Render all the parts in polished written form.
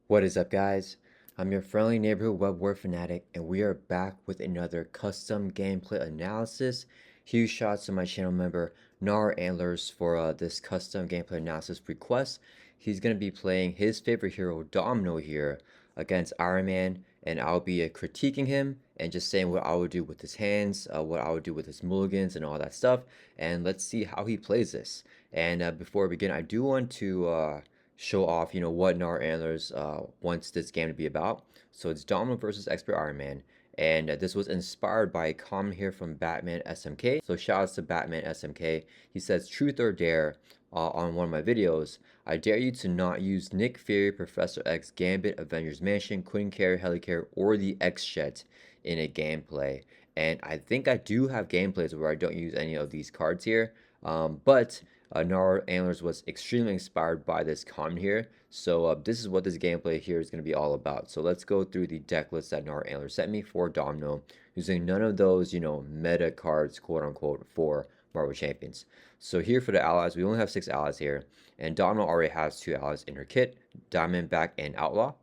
What is up, guys? I'm your friendly neighborhood web war fanatic, and we are back with another custom gameplay analysis. Huge shots to my channel member Gnarlantlers for this custom gameplay analysis request. He's going to be playing his favorite hero, Domino, here against Iron Man, and I'll be critiquing him and just saying what I would do with his hands, what I would do with his mulligans, and all that stuff. And let's see how he plays this. And before we begin, I do want to show off, what Gnarlantlers wants this game to be about. So it's Domino versus Expert Iron Man, and this was inspired by a comment here from Batman SMK. So shout outs to Batman SMK. He says, "Truth or dare?" On one of my videos, I dare you to not use Nick Fury, Professor X, Gambit, Avengers Mansion, Quincarrier, Helicarrier, or the X-Shet in a gameplay. And I think I do have gameplays where I don't use any of these cards here, but Gnarlantlers was extremely inspired by this comment here. So this is what this gameplay here is going to be all about. So let's go through the deck list that Gnarlantlers sent me for Domino, using none of those, meta cards, quote unquote, for Marvel Champions. So here for the allies, we only have 6 allies here, and Domino already has 2 allies in her kit, Diamondback and Outlaw.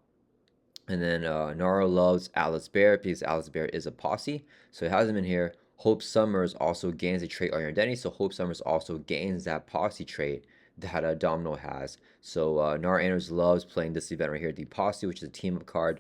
And then Nara loves Alice Bear because Alice Bear is a posse, so it has him in here. Hope Summers also gains a trait on your identity, so Hope Summers also gains that posse trait that Domino has. So Nara Anders loves playing this event right here, the posse, which is a team up card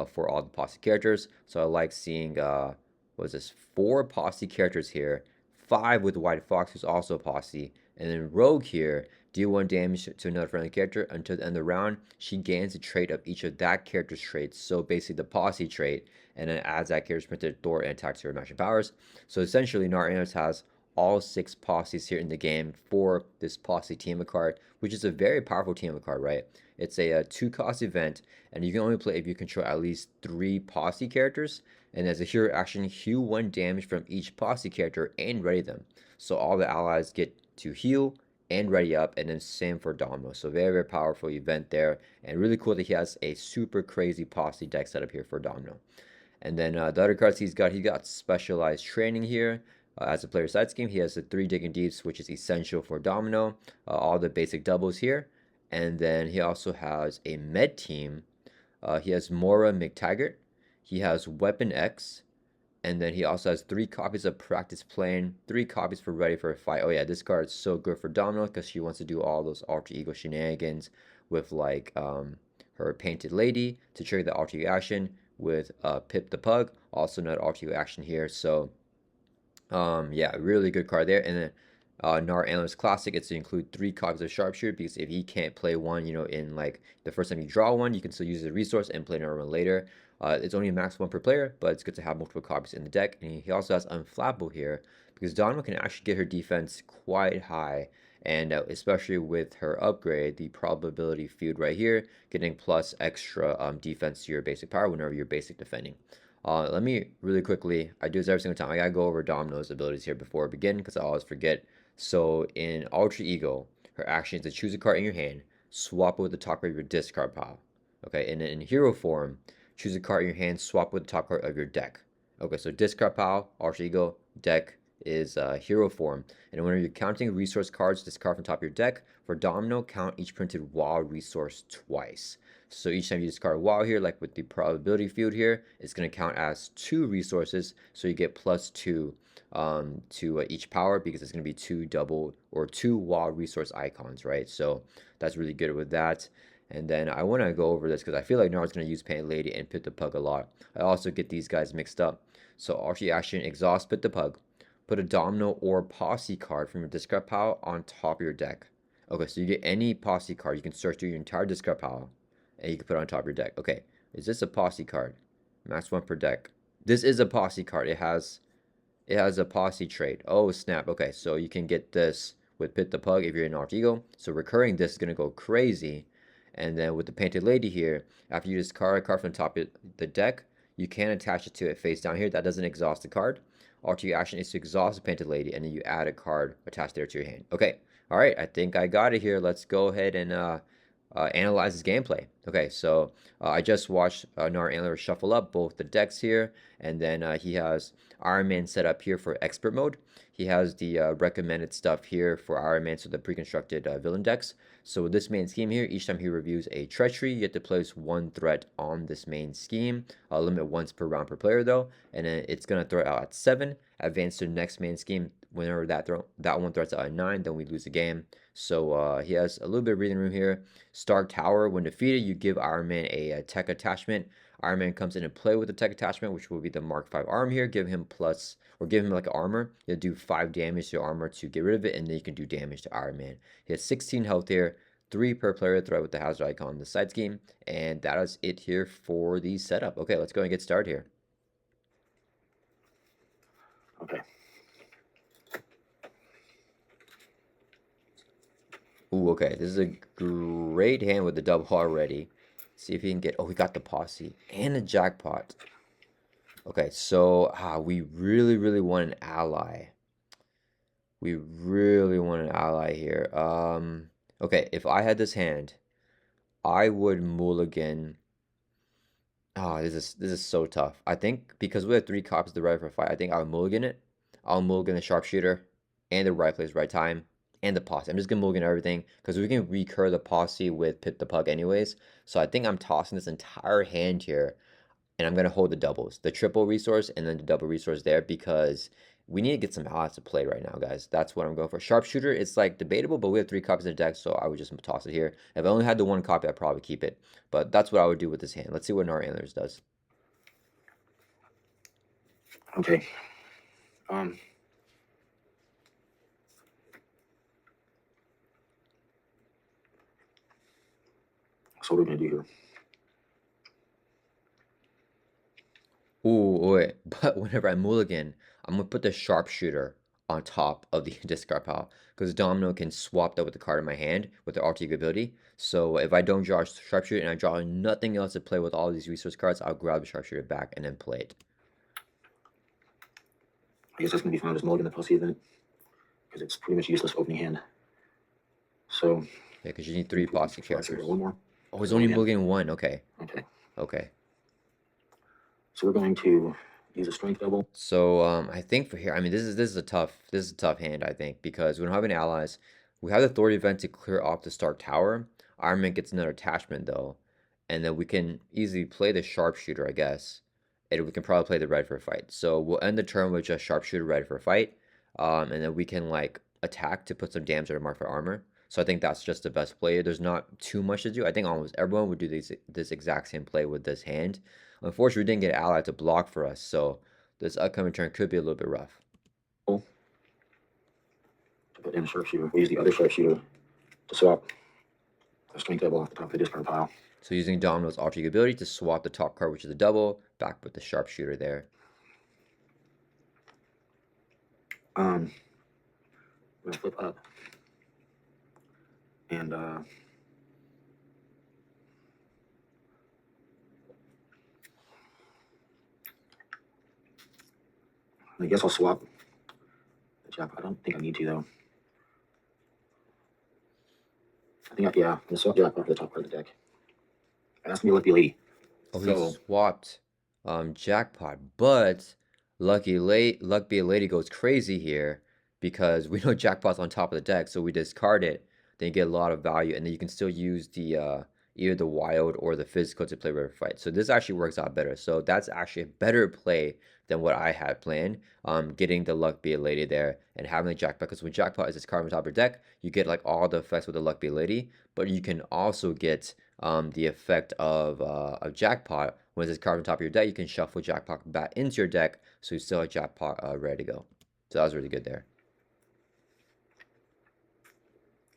for all the posse characters. So I like seeing, what is this, 4 posse characters here, 5 with White Fox, who's also a posse, and then Rogue here, deal 1 damage to another friendly character until the end of the round. She gains a trait of each of that character's traits, so basically the posse trait, and then adds that character's printed Thor and attacks her matching powers. So essentially, Gnarlantlers has all 6 posses here in the game for this posse team card, which is a very powerful team card, right? It's a 2-cost event, and you can only play if you control at least 3 posse characters. And as a hero action, heal 1 damage from each posse character and ready them. So all the allies get to heal and ready up, and then same for Domino. So very, very powerful event there, and really cool that he has a super crazy posse deck setup here for Domino. And then the other cards he got specialized training here. As a player side scheme, he has the 3 digging deeps, which is essential for Domino. All the basic doubles here. And then he also has a med team. He has Mora McTaggart. He has Weapon X. And then he also has 3 copies of Practice Plane, 3 copies for Ready for a Fight. Oh yeah, this card is so good for Domino because she wants to do all those alter ego shenanigans with like her Painted Lady to trigger the alter ego action with Pip the Pug, also another alter ego action here. So yeah, really good card there. And then Gnarlantlers Classic, it's to include 3 copies of Sharpshooter because if he can't play one, in like the first time you draw one, you can still use the resource and play another one later. It's only a max 1 per player, but it's good to have multiple copies in the deck. And he also has Unflappable here because Domino can actually get her defense quite high. And especially with her upgrade, the probability field right here, getting plus extra defense to your basic power whenever you're basic defending. Let me really quickly, I do this every single time. I gotta go over Domino's abilities here before I begin because I always forget. So in Alter Ego, her action is to choose a card in your hand, swap it with the top card of your discard pile. Okay, and then in Hero form, choose a card in your hand, swap with the top card of your deck. Okay, so discard pile, Alter Ego, deck is Hero form. And when you're counting resource cards, discard from top of your deck. For Domino, count each printed wild resource twice. So each time you discard a wild here, like with the probability field here, it's going to count as 2 resources. So you get +2 to each power because it's going to be 2 double or 2 wild resource icons, right? So that's really good with that. And then I want to go over this because I feel like Naruto's going to use Painted Lady and Pit the Pug a lot. I also get these guys mixed up. So Archie Action, Exhaust Pit the Pug. Put a Domino or Posse card from your discard pile on top of your deck. Okay, so you get any Posse card. You can search through your entire discard pile and you can put it on top of your deck. Okay, is this a Posse card? Max 1 per deck. This is a Posse card. It has a Posse trait. Oh, snap. Okay, so you can get this with Pit the Pug if you're in Alter Ego. So recurring this is going to go crazy. And then with the Painted Lady here, after you discard a card from the top of the deck, you can attach it to it face down here. That doesn't exhaust the card. Alter Ego action is to exhaust the Painted Lady, and then you add a card attached there to your hand. Okay, all right, I think I got it here. Let's go ahead and analyze his gameplay. Okay, so I just watched Gnarlantlers shuffle up both the decks here, and then he has Iron Man set up here for expert mode. He has the recommended stuff here for Iron Man, so the pre-constructed villain decks. So with this main scheme here, each time he reviews a treachery, you get to place one threat on this main scheme. Limit once per round per player though, and then it's gonna throw it out at 7. Advance to the next main scheme. Whenever that one threats out at 9, then we lose the game. So he has a little bit of breathing room here. Stark Tower, when defeated, you give Iron Man a tech attachment. Iron Man comes in and play with the tech attachment, which will be the Mark 5 arm here. Give him plus, or give him like an armor. You'll do 5 damage to your armor to get rid of it, and then you can do damage to Iron Man. He has 16 health here, 3 per player threat with the hazard icon on the side scheme, and that is it here for the setup. Okay, let's go and get started here. Okay. Ooh, okay. This is a great hand with the double already. See if he can get... Oh, we got the posse and the jackpot. Okay, so we really want an ally. We really want an ally here. Okay, if I had this hand, I would mulligan. Oh, this is so tough. I think because we have 3 copies of the right for a fight, I think I'll mulligan it. I'll mulligan the sharpshooter and the right place, right time, and the posse. I'm just gonna mulligan everything because we can recur the posse with Pip the Pug anyways. So I think I'm tossing this entire hand here, and I'm gonna hold the doubles, the triple resource and then the double resource there, because we need to get some allies to play right now, guys. That's what I'm going for. Sharpshooter, it's like debatable, but we have 3 copies in the deck, so I would just toss it here. If I only had the 1 copy, I'd probably keep it. But that's what I would do with this hand. Let's see what Gnarlantlers does. Okay. So what are we gonna do here? Ooh, wait. But whenever I mulligan, I'm gonna put the sharpshooter on top of the discard pile, because Domino can swap that with the card in my hand with the alter ego ability. So if I don't draw sharpshooter and I draw nothing else to play with all these resource cards, I'll grab the sharpshooter back and then play it. I guess that's gonna be fine. Just mulligan the posse event because it's pretty much useless opening hand. So yeah, because you need 3 posse characters. One more. Oh, it's only mulligan 1. Okay. Okay. Okay. So we're going to use a strength double. So I think for here, I mean, this is a tough hand, I think, because we don't have any allies. We have the authority event to clear off the Stark Tower. Iron Man gets another attachment though, and then we can easily play the sharpshooter, I guess, and we can probably play the red for a fight. So we'll end the turn with just sharpshooter red for a fight, and then we can like attack to put some damage on our mark for armor. So I think that's just the best play. There's not too much to do. I think almost everyone would do this exact same play with this hand. Unfortunately, we didn't get an ally to block for us, so this upcoming turn could be a little bit rough. To put in a sharpshooter. We use the other sharpshooter to swap a strength double off the top of the discard pile. So using Domino's alter ego ability to swap the top card, which is a double, back with the sharpshooter there. I'm gonna flip up. And I guess I'll swap the jackpot. I don't think I need to though. I think yeah, I'm gonna swap jackpot for the top part of the deck. And that's gonna be Lucky Lady. Oh, he swapped jackpot, but Luck Be a Lady goes crazy here because we know jackpot's on top of the deck, so we discard it. Then you get a lot of value, and then you can still use the either the wild or the physical to play river fight. So this actually works out better. So that's actually a better play than what I had planned. Getting the Luck Be a Lady there and having the jackpot, because when jackpot is this card on top of your deck, you get like all the effects with the Luck Be a Lady, but you can also get the effect of jackpot. When it's card on top of your deck, you can shuffle jackpot back into your deck, so you still have jackpot ready to go. So that was really good there.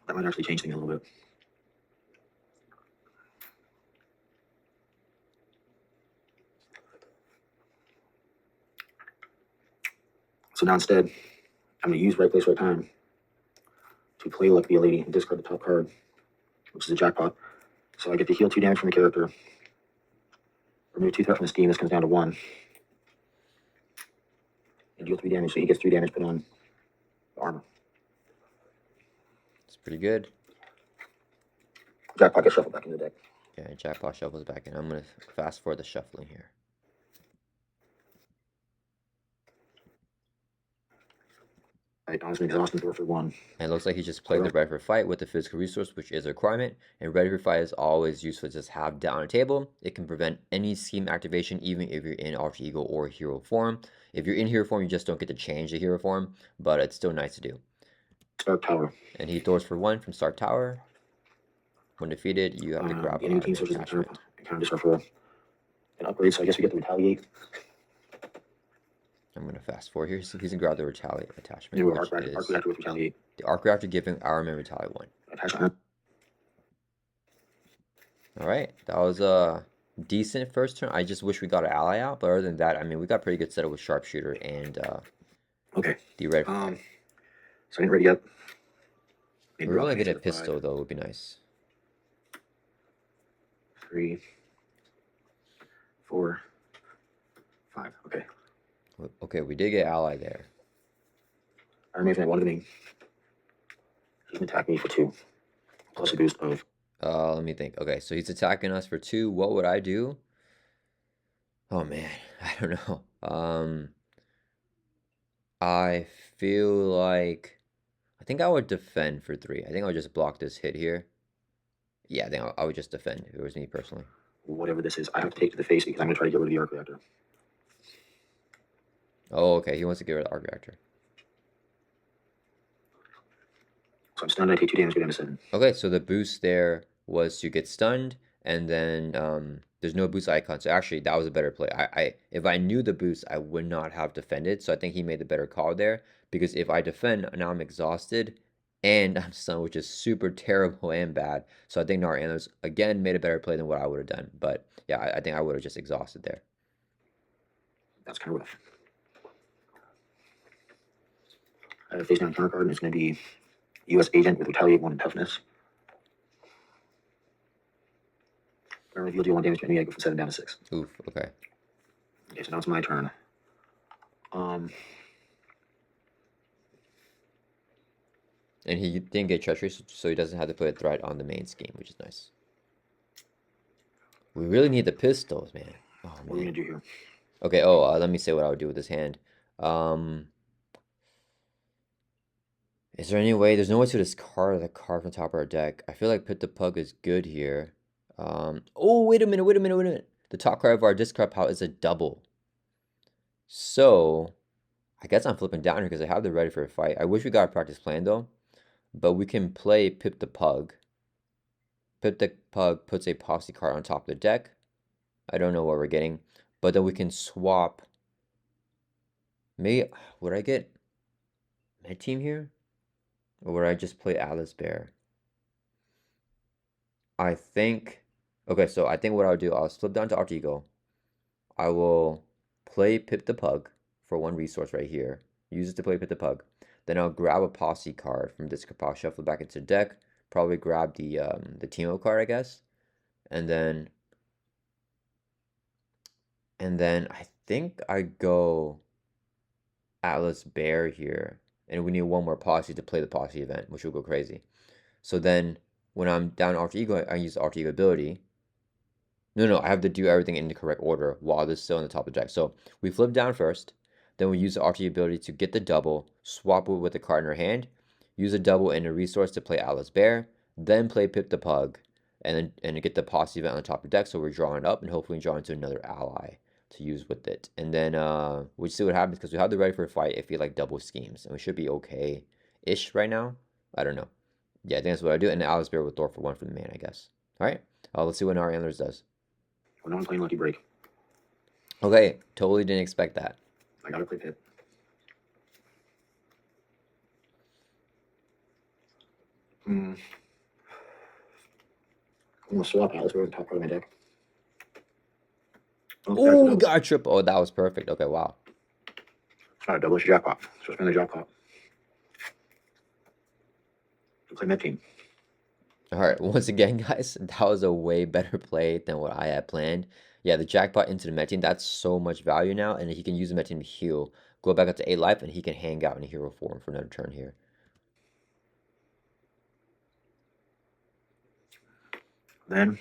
That might actually change things a little bit. So now instead, I'm going to use right place, right time to play Luck Be a Lady and discard the top card, which is a jackpot. So I get to heal 2 damage from the character, remove 2 threat from the scheme. This comes down to 1. And deal 3 damage, so he gets 3 damage put on the armor. It's pretty good. Jackpot gets shuffled back into the deck. Yeah, jackpot shuffles back in. I'm gonna fast forward the shuffling here. Right, honestly, exhausting door for 1. And it looks like he just played the ready for fight with the physical resource, which is a requirement. And ready for fight is always useful to just have down a table. It can prevent any scheme activation, even if you're in alter ego or hero form. If you're in hero form, you just don't get to change the hero form, but it's still nice to do. Stark Tower. And he throws for 1 from Stark Tower. When defeated, you have to grab the enemy team switches the turn and kind of discard for an upgrade, so I guess we get to retaliate. I'm going to fast forward here. So he's going to grab the retaliate attachment. Yeah, Which arc is reactor with retaliate. the arc reactor giving our man retaliate 1. Attachment. Alright, that was a decent first turn. I just wish we got an ally out, but other than that, I mean, we got pretty good setup with sharpshooter and okay. the ready for fight. So I ain't ready yet. We really get a pistol though, would be nice. 3, 4, 5. Okay. Okay, we did get ally there. I remain at 1 of the main. He can attack me for 2. Plus a boost of. Let me think. Okay, so he's attacking us for 2. What would I do? Oh man, I don't know. I feel like I think I would defend for 3. I think I would just block this hit here. Yeah, I think I would just defend if it was me personally. Whatever this is, I have to take to the face because I'm going to try to get rid of the arc reactor. Oh, okay. He wants to get rid of the arc reactor. So I'm stunned. I take 2 damage, go down to 7. Okay, so the boost there was to get stunned, and then there's no boost icon. So actually, that was a better play. If I knew the boost, I would not have defended. So I think he made the better call there, because if I defend, now I'm exhausted, and I'm stunned, which is super terrible and bad. So I think Gnarlantlers, again, made a better play than what I would have done. But yeah, I think I would have just exhausted there. That's kind of rough. I have a face down counter card, and it's going to be U.S. Agent with Retaliate 1 and Toughness. I reveal deal 1 damage to enemy, I go from 7 down to 6. Oof, okay. Okay, so now it's my turn. And he didn't get treachery, so he doesn't have to put a threat on the main scheme, which is nice. We really need the pistols, man. Oh, man. What are we going to do here? Okay, let me say what I would do with this hand. Is there any way? There's no way to discard the card from the top of our deck. I feel like Pit the Pug is good here. Oh, wait a minute. The top card of our discard pile is a double. So, I guess I'm flipping down here because I have the ready for a fight. I wish we got a practice plan though. But we can play Pip the Pug. Pip the Pug puts a posse card on top of the deck. I don't know what we're getting. But then we can swap. Maybe, would I get my team here? Or would I just play Alice Bear? I think, okay, so I think what I'll do, I'll flip down to alter ego. I will play Pip the Pug for 1 resource right here. Use it to play Pip the Pug. Then I'll grab a posse card from this pile, shuffle it back into the deck. Probably grab the Teemo card, I guess. And then I think I go Atlas Bear here. And we need 1 more posse to play the posse event, which will go crazy. So then when I'm down alter ego, I use alter ego ability. No, I have to do everything in the correct order while this is still on the top of the deck. So we flip down first, then we use the alter ego ability to get the double, swap it with the card in our hand, use a double and a resource to play Alice Bear, then play Pip the Pug, and get the posse event on the top of the deck. So we're drawing up and hopefully draw into another ally to use with it. And then we'll see what happens because we have the ready for a fight if we like double schemes. And we should be okay-ish right now. I don't know. Yeah, I think that's what I do. And the Alice Bear with Thor for 1 for the man, I guess. All right. Let's see what Gnarlantlers does. Well, no one's playing Lucky Break. Okay, totally didn't expect that. I gotta play Pip. I'm gonna swap Alice Bear with the top part of my deck. Oh, we got a triple. Oh, that was perfect. Okay, wow. It's not a double, it's a jackpot. So spend the jackpot. Play mid team. All right, once again, guys, that was a way better play than what I had planned. Yeah, the jackpot into the med team, that's so much value now, and he can use the med team to heal, go back up to 8 life, and he can hang out in hero form for another turn here. Then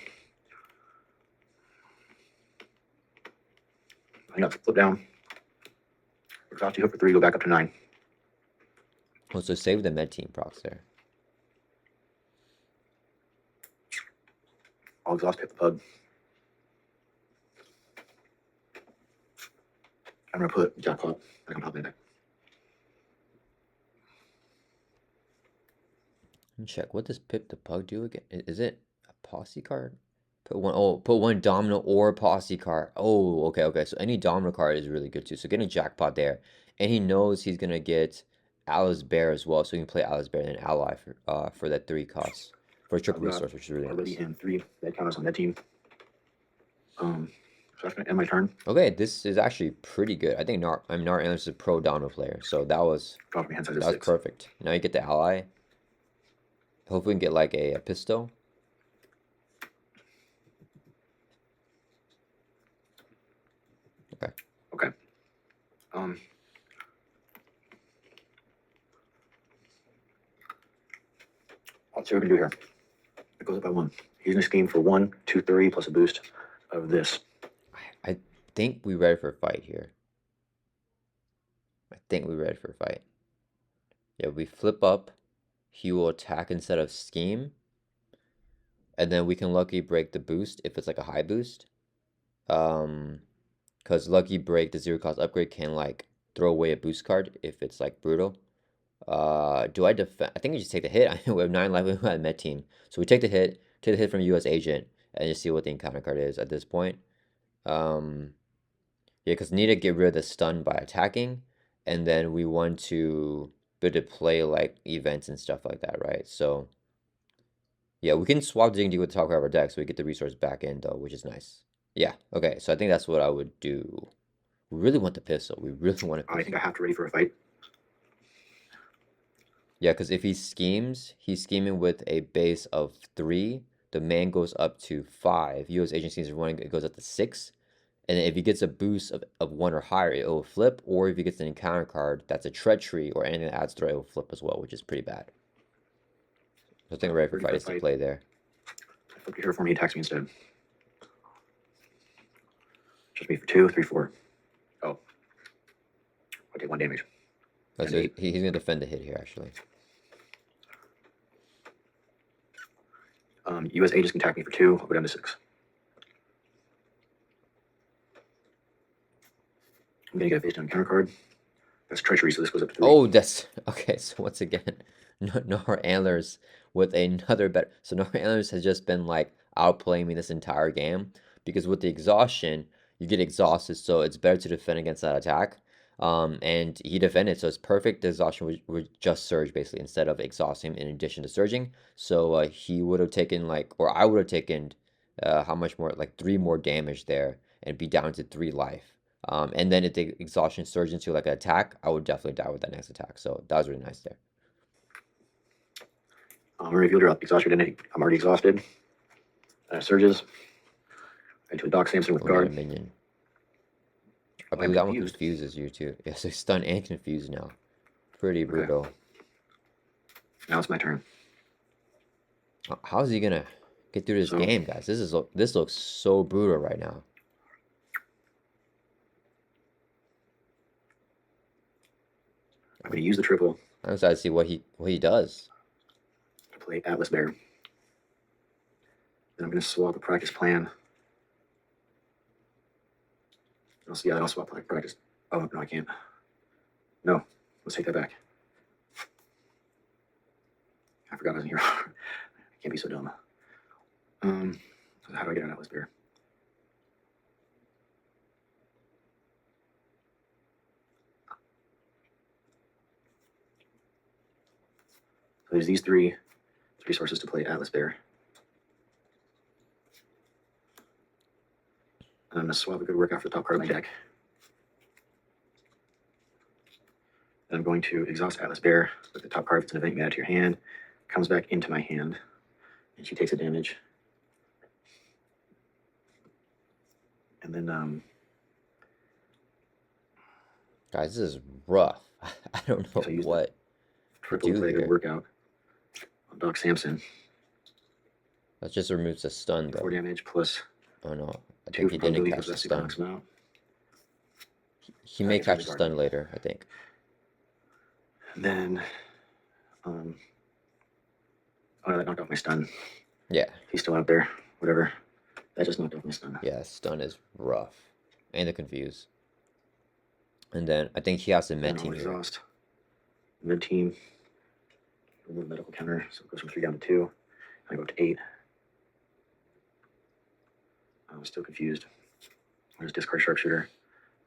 I got flip down. Exhaust you hook for 3, go back up to 9. Oh, so save the med team procs there. I'll exhaust hit the pug. I'm gonna put jackpot back on top of the deck. Let me check. What does Pip the Pug do again? Is it a posse card? Put one Domino or posse card. Oh, okay. So any Domino card is really good too. So getting jackpot there, and he knows he's gonna get Alice Bear as well, so he can play Alice Bear and an ally for that 3 costs for a triple resource, which is really already nice. in 3 dead counters on that team. So that's gonna end my turn. Okay, this is actually pretty good. I think Gnarlantlers is a pro Domino player, so that was Drop my hand size that is was 6. perfect. Now you get the ally. Hopefully we can get like a pistol. Okay. Okay. Let's see what we can do here. It goes up by 1. He's gonna scheme for 1, 2, 3 plus a boost of this. I think we're ready for a fight here. I think we're ready for a fight. Yeah, we flip up. He will attack instead of scheme. And then we can lucky break the boost if it's like a high boost. Because lucky break, the 0 cost upgrade can like throw away a boost card if it's like brutal. Do I defend? I think we just take the hit. We have 9 life. We have med team, so we take the hit from U.S. agent, and just see what the encounter card is at this point. Yeah, because need to get rid of the stun by attacking, and then we want to be able to play like events and stuff like that, right? So yeah, we can swap D&D with the top card of our deck, so we get the resource back in though, which is nice. Yeah, okay, so I think that's what I would do. We really want the pistol. We really want a pistol. I think I have to ready for a fight. Yeah, because if he schemes, he's scheming with a base of 3. The man goes up to 5. U.S. agencies are running, it goes up to 6. And then if he gets a boost of 1 or higher, it will flip. Or if he gets an encounter card that's a treachery or anything that adds threat, it will flip as well, which is pretty bad. So I think ready for fight is to play there. Flip here for me, attacks me instead. Just me for 2, 3, 4. Oh. I take 1 damage. Oh, so he's going to defend the hit here, actually. U.S. agents can attack me for 2. I'll go down to 6. I'm going to get a face down counter card. That's treachery, so this goes up to 3. Oh, that's... Okay, so once again, Gnarlantlers with another better... So Gnarlantlers has just been, like, outplaying me this entire game. Because with the exhaustion, you get exhausted, so it's better to defend against that attack. And he defended, so it's perfect. The exhaustion would just surge, basically, instead of exhausting in addition to surging. So he would have taken, like... Or I would have taken, how much more? Like, 3 more damage there, and be down to 3 life. And then if the exhaustion surged into like an attack, I would definitely die with that next attack. So that was really nice there. Revealed or exhaust your identity. I'm already exhausted. Surges. Into a Doc Samson with guard. Minion. I believe that one confuses you too. Yeah, so stun and confused now. Pretty brutal. Okay. Now it's my turn. How's he gonna get through this game, guys? This looks so brutal right now. I'm going to use the triple. I'm excited to see what he does. To play Atlas Bear. Then I'm going to swap a practice plan. I'll swap practice. Oh, no, I can't. No, let's take that back. I forgot I was in here. I can't be so dumb. So how do I get an Atlas Bear? So there's these 3 resources to play Atlas Bear. And I'm going to swap a good workout for the top card of my deck. And I'm going to exhaust Atlas Bear with the top card. If it's an event, you add it to your hand. Comes back into my hand. And she takes a damage. And then, guys, this is rough. I don't know what triple play good workout on Doc Samson. That just removes the stun, 4 though. damage plus Oh, no. I 2 think he didn't probability for catch the possessed super stun. knocks him out. He may Gets rid catch of the the stun guard. later, I think. And then, oh no, that knocked off my stun. Yeah. He's still out there. Whatever. That just knocked off my stun. Yeah, stun is rough. And the confuse. And then I think he has the med And I'll team here. exhaust. Mid team. Remove medical counter, so it goes from 3 down to 2. I go up to 8. I'm still confused. There's discard sharpshooter.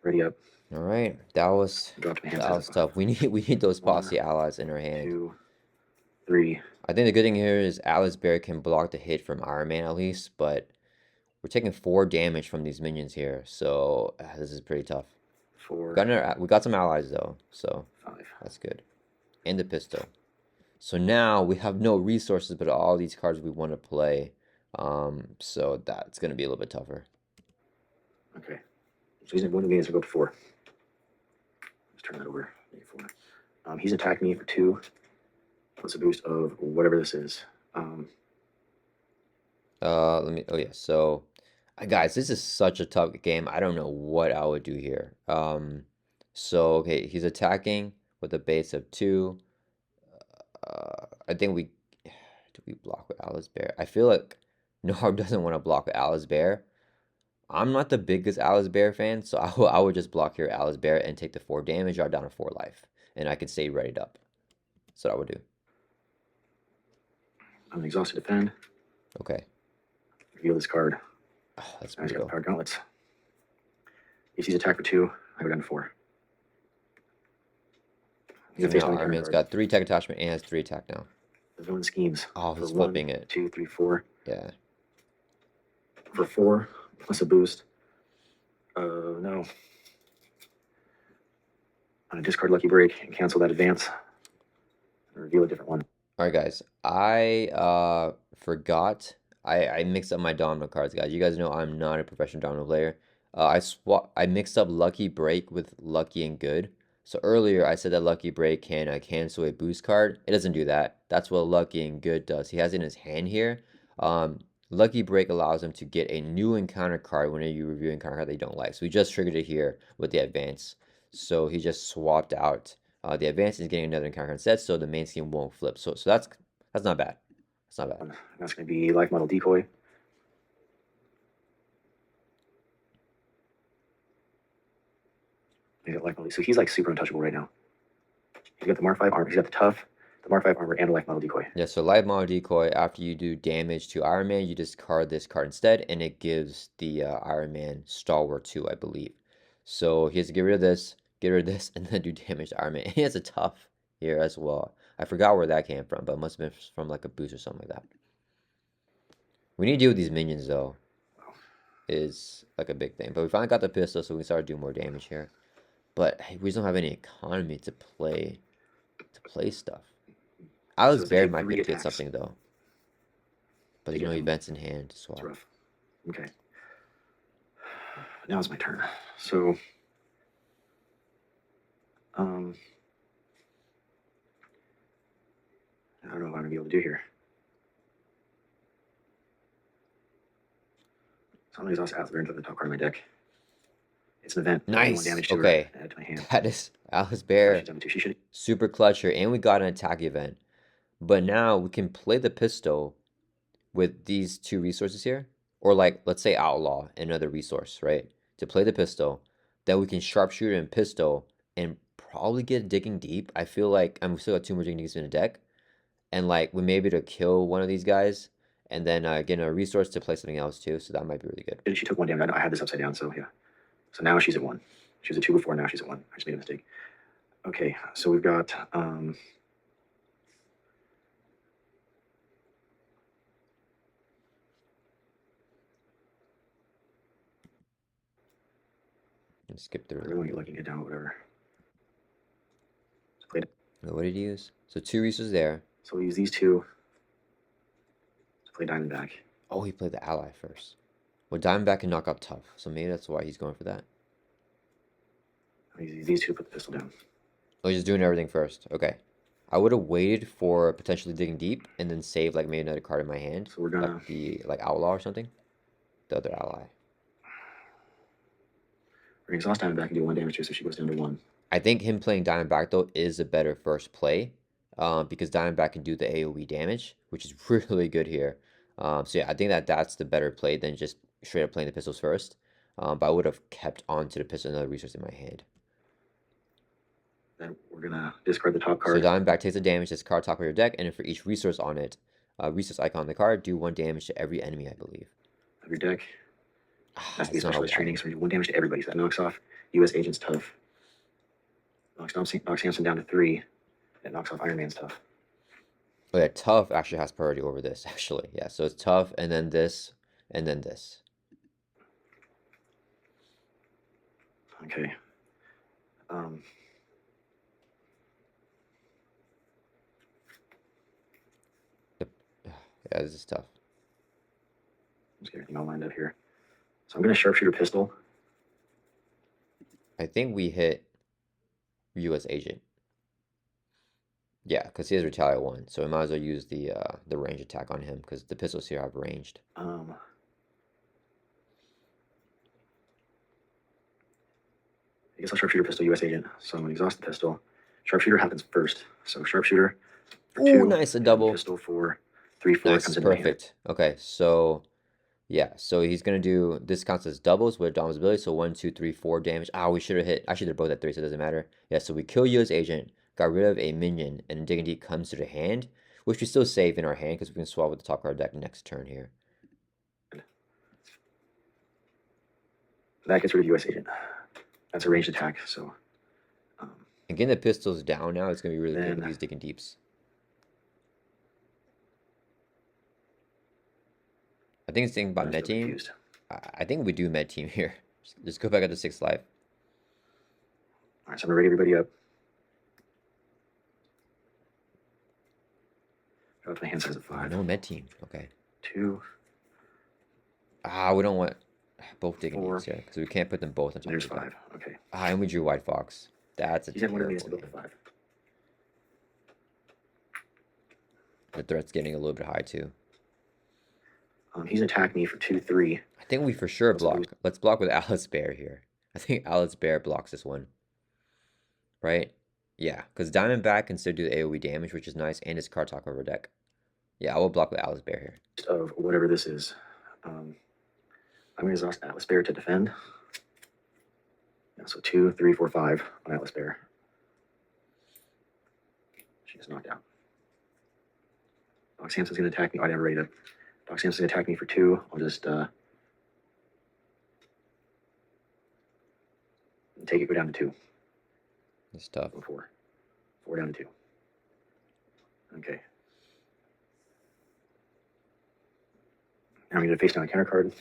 Ready up. All right, that was Dropped my hand that size was at tough. We need those 1, posse allies in our hand. 2, 3. I think the good thing here is Alice Bear can block the hit from Iron Man at least, but we're taking 4 damage from these minions here, so this is pretty tough. 4. We got some allies though, so 5. that's good. And the pistol. So now we have no resources, but all these cards we want to play. So that's gonna be a little bit tougher. Okay. So he's in 1 advance, I go up to 4. Let's turn that over. 4. He's attacked me for 2. Plus a boost of whatever this is. Let me. Oh yeah. So, guys, this is such a tough game. I don't know what I would do here. So okay, he's attacking with a base of 2. I think we do we block with Alice Bear. I feel like Norb doesn't want to block with Alice Bear. I'm not the biggest Alice Bear fan, so I would just block here Alice Bear and take the 4 damage. Or down to 4 life, and I can stay readied up. That's what I would do. I'm exhausted defend. Okay. Reveal this card. Oh, that's Now he's got brutal. the power gauntlets. He sees attack for 2. I go down to 4. He's So a face now down Iron counter Man's card. got 3 tech attachment and has 3 attack now. The villain schemes. Oh, For he's 1, flipping it. 2, 3, 4. Yeah. For 4 plus a boost. No. Discard Lucky Break and cancel that advance. And reveal a different one. All right, guys. I forgot. I mixed up my Domino cards, guys. You guys know I'm not a professional Domino player. I mixed up Lucky Break with Lucky and Good. So earlier I said that Lucky Break can cancel a boost card. It doesn't do that. That's what Lucky and Good does. He has it in his hand here. Lucky Break allows him to get a new encounter card whenever you review encounter card they don't like. So we just triggered it here with the advance. So he just swapped out the advance is getting another encounter instead, so the main scheme won't flip. So that's not bad. That's not bad. That's going to be Life Model Decoy. He's got Life Model. So he's like super untouchable right now. He's got the Mark 5 armor. He's got the Tough, the Mark 5 armor, and a Life Model Decoy. Yeah, so Live Model Decoy, after you do damage to Iron Man, you discard this card instead, and it gives the Iron Man Stalwart 2, I believe. So he has to get rid of this, and then do damage to Iron Man. And he has a Tough here as well. I forgot where that came from, but it must have been from like a boost or something like that. We need to deal with these minions, though, is like a big thing. But we finally got the pistol, so we can start doing more damage here. But hey, we just don't have any economy to play stuff. Alice it's Bear like might be 3 able to get attacks. something though. But there's Yeah. no events in hand to swap. It's rough. Okay. Now it's my turn. So, I don't know what I'm gonna be able to do here. So I'm gonna exhaust Atlas Bear into the top card of my deck. It's an event. Nice. 1 damage to Okay. her. Add to my hand. That is Alice Bear. She's down to 2. She should. Super clutch here. And we got an attack event. But now we can play the pistol with these 2 resources here. Or like, let's say Outlaw, another resource, right? To play the pistol. Then we can sharpshooter and pistol and probably get digging deep. I feel like I'm still got 2 more digging deeps in the deck. And like we may be able to kill one of these guys. And then get a resource to play something else too. So that might be really good. She took 1 damage. I had this upside down, so yeah. So now she's at 1. She was at 2 before, now she's at 1. I just made a mistake. Okay, so we've got Skip through. I really want to get lucky and get down, whatever. So played it. What did he use? So 2 resources there. So we use these 2 to play Diamondback. Oh, he played the ally first. Well, Diamondback can knock out Tough, so maybe that's why he's going for that. We use these 2 to put the pistol down. Oh, he's just doing everything first. Okay. I would have waited for potentially digging deep and then save like maybe another card in my hand, So we're gonna like the outlaw or something, the other ally. we're gonna exhaust Diamondback and do 1 damage to her, so she goes down to 1. I think him playing Diamondback though is a better first play, because Diamondback can do the AOE damage, which is really good here. So yeah, I think that's the better play than just straight up playing the pistols first. But I would have kept on to the pistol another resource in my hand. Then we're gonna discard the top So card. Diamondback takes the damage this card top of your deck, and then for each resource on it, resource icon on the card, do 1 damage to every enemy, I believe. Of your deck. Has to be a It's not specialized a training, so we do 1 damage to everybody. So that knocks off U.S. Agent's tough. Knocks Samson down to 3. It knocks off Iron Man's tough. Oh yeah, tough actually has priority over this, actually. Yeah, so it's tough, and then this, and then this. Okay. Yeah, this is tough. Let's get everything all lined up here. So I'm gonna sharpshooter pistol. I think we hit U.S. Agent. Yeah, because he has Retaliate 1, so we might as well use the range attack on him, because the pistols here have ranged. I guess I'll sharpshooter pistol U.S. Agent. So I'm gonna exhaust the pistol. Sharpshooter happens first. So sharpshooter for 2. Ooh, nice, a double. Pistol for 3, 4 Nice, comes into my hand. perfect. Okay, so yeah, so he's gonna do this counts as doubles with Dom's ability, so 1, 2, 3, 4 damage. Ah, we should have hit. Actually, they're both at 3, so it doesn't matter. Yeah, so we kill U.S. Agent, got rid of a minion, and Dignity comes to the hand, which we still save in our hand because we can swap with the top card deck next turn here. That gets rid of U.S. Agent. That's a ranged attack, so. And getting the pistols down now is gonna be really good with Then- these digging deeps. I think it's thinking about I'm med still team. confused. I think we do med team here. Just go back up to 6th life. All right, so I'm gonna ready everybody up. Got my hand size of 5. No med team. Okay. 2. Ah, we don't want both digging 4. deeps here because we can't put them both on top There's of each other. 5. Okay. Ah, and we drew White Fox. That's a He's had one of these to terrible build to game. 5. The threat's getting a little bit high too. He's attacked me for 2, 3. I think we for sure Let's block. lose. Let's block with Alice Bear here. I think Alice Bear blocks this one. Right? Yeah, because Diamondback can still do the AoE damage, which is nice, and his card top over deck. Yeah, I will block with Alice Bear here. Of whatever this is. I'm going to exhaust Atlas Bear to defend. Yeah, so 2, 3, 4, 5 on Atlas Bear. She's knocked out. Doc Samson's going to attack me. Oh, I never rated it. Doc Samson's going to attack me for 2. I'll just take it, go down to 2. It's tough. Go 4. 4 down to 2. Okay. Now I'm going to face down a counter card.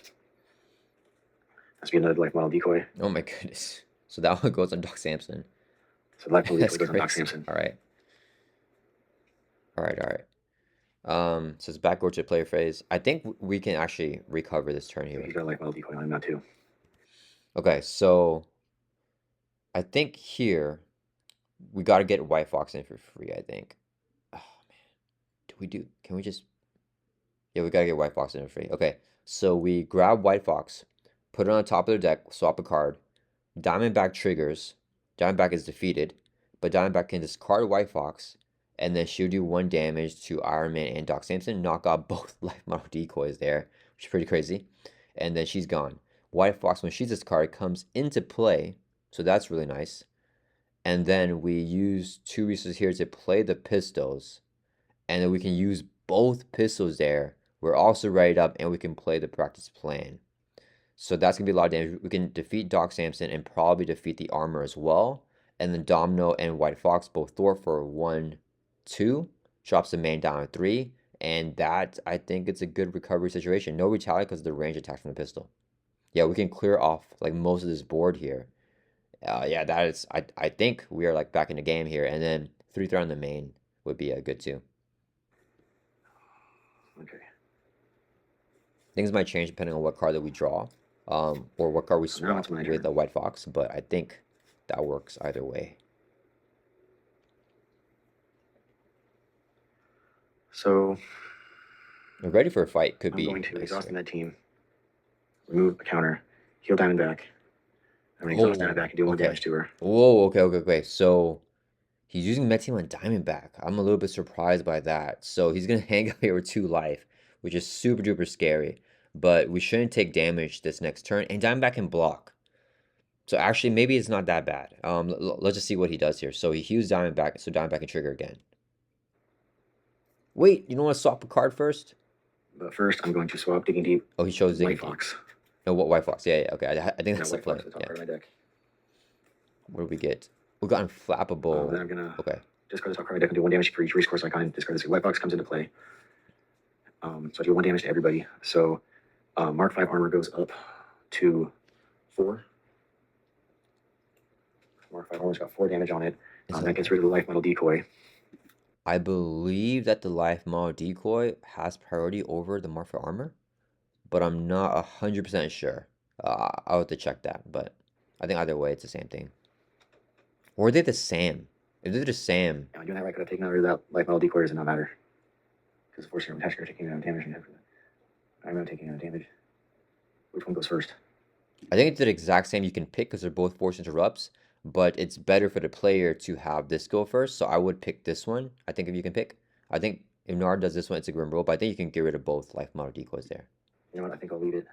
Has to be another life model decoy. Oh my goodness. So that one goes on Doc Samson. So the life model That's decoy goes on Doc crazy. Samson. All right. All right, all right. So it's back over to player phase. I think we can actually recover this turn here. He's got a life model decoy on him now too. Okay, so I think here we got to get White Fox in for free, I think. Oh man. Can we just Yeah, we got to get White Fox in for free. Okay. So we grab White Fox, put it on the top of their deck, swap a card. Diamondback triggers. Diamondback is defeated, but Diamondback can discard White Fox, and then she'll do 1 damage to Iron Man and Doc Samson, knock out both life model decoys there, which is pretty crazy. And then she's gone. White Fox, when she's discarded, comes into play, so that's really nice. And then we use 2 resources here to play the pistols, and then we can use both pistols there. We're also ready up, and we can play the practice plan. So that's going to be a lot of damage. We can defeat Doc Samson and probably defeat the armor as well. And then Domino and White Fox both thwart for 1, 2. Drops the main down to 3. And that, I think it's a good recovery situation. No retaliate because of the range attack from the pistol. Yeah, we can clear off like most of this board here. Yeah, that is, I think we are like back in the game here. And then 3 threat on the main would be good too. Okay. Things might change depending on what card that we draw. Or what card we swap with the White Fox, but I think that works either way. So We're ready for a fight. Could I'm be going to nice exhaust the here. med team, remove a counter, heal Diamondback. I'm going to exhaust Oh, Diamondback and do more damage okay. to her. Whoa, okay. So he's using Med Team on Diamondback. I'm a little bit surprised by that. So he's gonna hang out here with 2 life, which is super duper scary. But we shouldn't take damage this next turn, and Diamondback can block. So actually, maybe it's not that bad. Let's just see what he does here. So he heals Diamondback, so Diamondback can trigger again. Wait, you don't want to swap a card first? But first, I'm going to swap Digging Deep. Oh, he chose White Digging Deep. Fox. No, what White Fox? Yeah, okay. I think Now that's the White Fox play. is the top Yeah. card of my deck. What do we get? We got Unflappable. Then I'm going to Okay. discard the top card of my deck and do 1 damage for each resource icon and discard this. White Fox comes into play. So I do 1 damage to everybody. So Mark 5 armor goes up to 4. Mark 5 armor's got 4 damage on it. That gets rid of the life metal decoy. I believe that the life model decoy has priority over the Marfa armor, but I'm not 100% sure. I'll have to check that, but I think either way it's the same thing. Or are they the same? If they're the same, Am I doing that right? Could I take another that life metal decoy, or does it not matter? Because of course, you're taking damage. I'm not taking damage. Which one goes first? I think it's the exact same you can pick because they're both force interrupts, but it's better for the player to have this go first, so I would pick this one. I think if you can pick. I think if Nard does this one, it's a grim roll, but I think you can get rid of both life model decoys there. You know what? I think I'll leave it.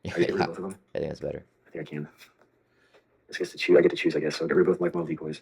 Yeah, I get rid of both of them. I think that's better. I think I can. This gets to choose. I get to choose, I guess. So I'll get rid of both life model decoys.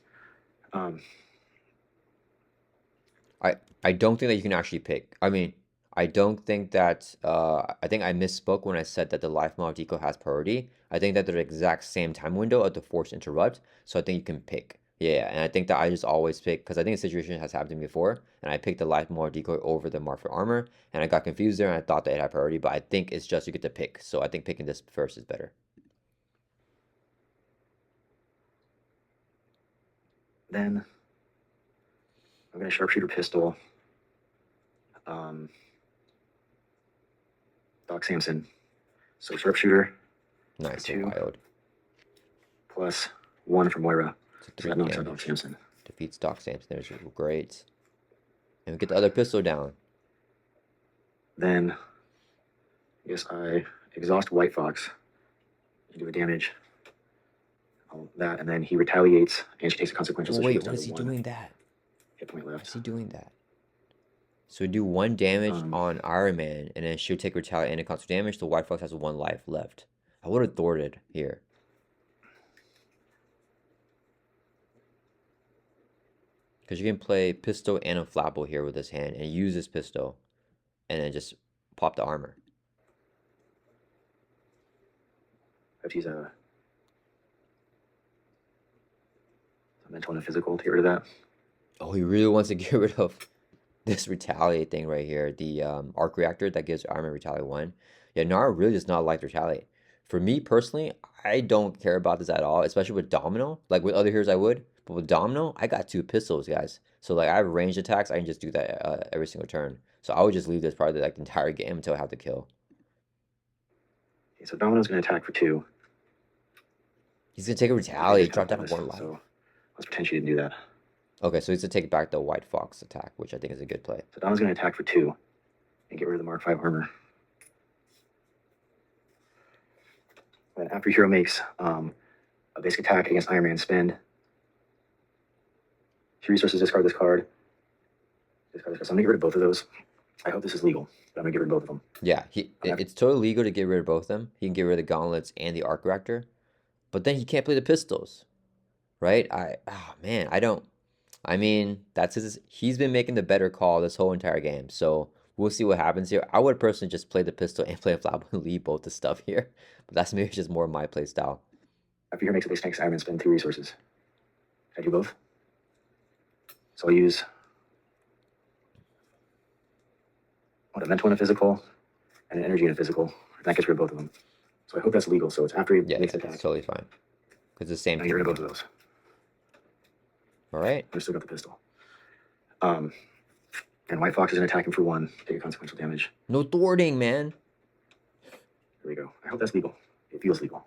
I don't think that you can actually pick. I mean, I don't think that I think I misspoke when I said that the life model deco has priority. I think that they're the exact same time window of the force interrupt, so I think you can pick. Yeah, and I think that I just always pick because I think the situation has happened to me before, and I picked the life model decoy over the Marfa armor, and I got confused there, and I thought that it had priority, but I think it's just you get to pick. So I think picking this first is better. Then I'm going to sharpshooter pistol. Doc Samson. So sharpshooter. Nice, 2 wild. plus 1 for Moira. So So 3 that knocks out damage. Doc Samson. Defeats Doc Samson. There's great. And we get the other pistol down. Then I guess I exhaust White Fox and do a damage on that, and then he retaliates and she takes a consequential. So she Wait, goes what down is to he 1 doing that? hit point Why left. is he doing that? So we do 1 damage on Iron Man, and then she'll take retaliate and a constant damage. The White Fox has 1 life left. I would have thwarted here. Because you can play pistol and a flapple here with this hand and use this pistol, and then just pop the armor. I have to use a mental and a physical to get rid of that. Oh, he really wants to get rid of this retaliate thing right here, the arc reactor that gives armor retaliate 1. Yeah, Nara really does not like retaliate. For me personally, I don't care about this at all, especially with Domino. Like with other heroes I would, but with Domino, I got 2 pistols, guys. So like I have ranged attacks, I can just do that every single turn. So I would just leave this probably like the entire game until I have to kill. Okay, so Domino's going to attack for 2. He's gonna take a retaliate, drop down to 1 life. So let's pretend she didn't do that. Okay, so he's gonna take back the White Fox attack, which I think is a good play. So Domino's going to attack for 2 and get rid of the Mark 5 armor. Then after hero makes a basic attack against Iron Man, spend 2 resources, discard this card. Discard this card. So I'm going to get rid of both of those. I hope this is legal, but I'm going to get rid of both of them. Yeah, it's totally legal to get rid of both of them. He can get rid of the gauntlets and the arc reactor, but then he can't play the pistols, right? Man, I mean, he's been making the better call this whole entire game. So we'll see what happens here. I would personally just play the pistol and play a flap and leave both the stuff here. But that's maybe just more my play style. After hero makes a basic attack, Iron Man, spend 2 resources. Can I do both? So I'll use a mental and a physical, and an energy and a physical. And that gets rid of both of them. So I hope that's legal. So it's after he makes the attack. It's totally fine. Because the same I thing. get rid of both of those. All right. I still got the pistol. And White Fox is going to attack him for 1, take a consequential damage. No thwarting, man. There we go. I hope that's legal. It feels legal.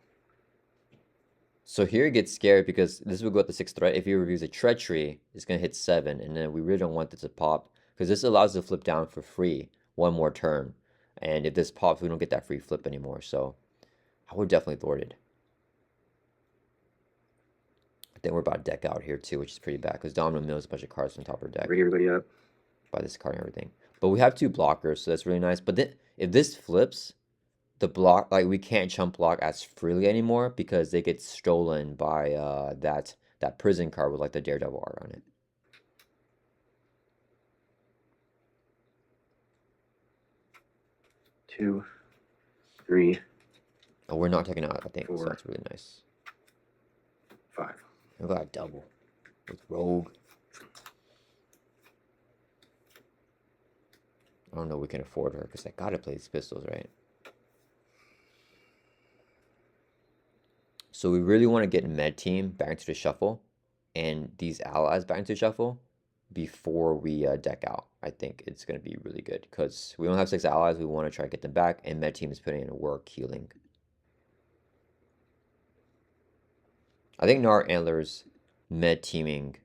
So here it gets scary because this will go at the 6th threat. If he reviews a treachery, it's going to hit 7. And then we really don't want this to pop because this allows us to flip down for free one more turn. And if this pops, we don't get that free flip anymore. So I would definitely thwart it. I think we're about to deck out here too, which is pretty bad because Domino mills a bunch of cards on top of our deck Ready everybody up. by this card and everything. But we have 2 blockers, so that's really nice. But then if this flips, the block, like we can't chump block as freely anymore because they get stolen by that prison card with like the Daredevil art on it. Two, three, Oh, we're not taking out, I think, so 4, that's really nice. 5. We got a double with Rogue. I don't know if we can afford her because I gotta play these pistols, right? So we really want to get med team back into the shuffle and these allies back into the shuffle before we deck out. I think it's going to be really good because we don't have 6 allies. We want to try to get them back, and med team is putting in work healing. I think Gnarlantlers med teaming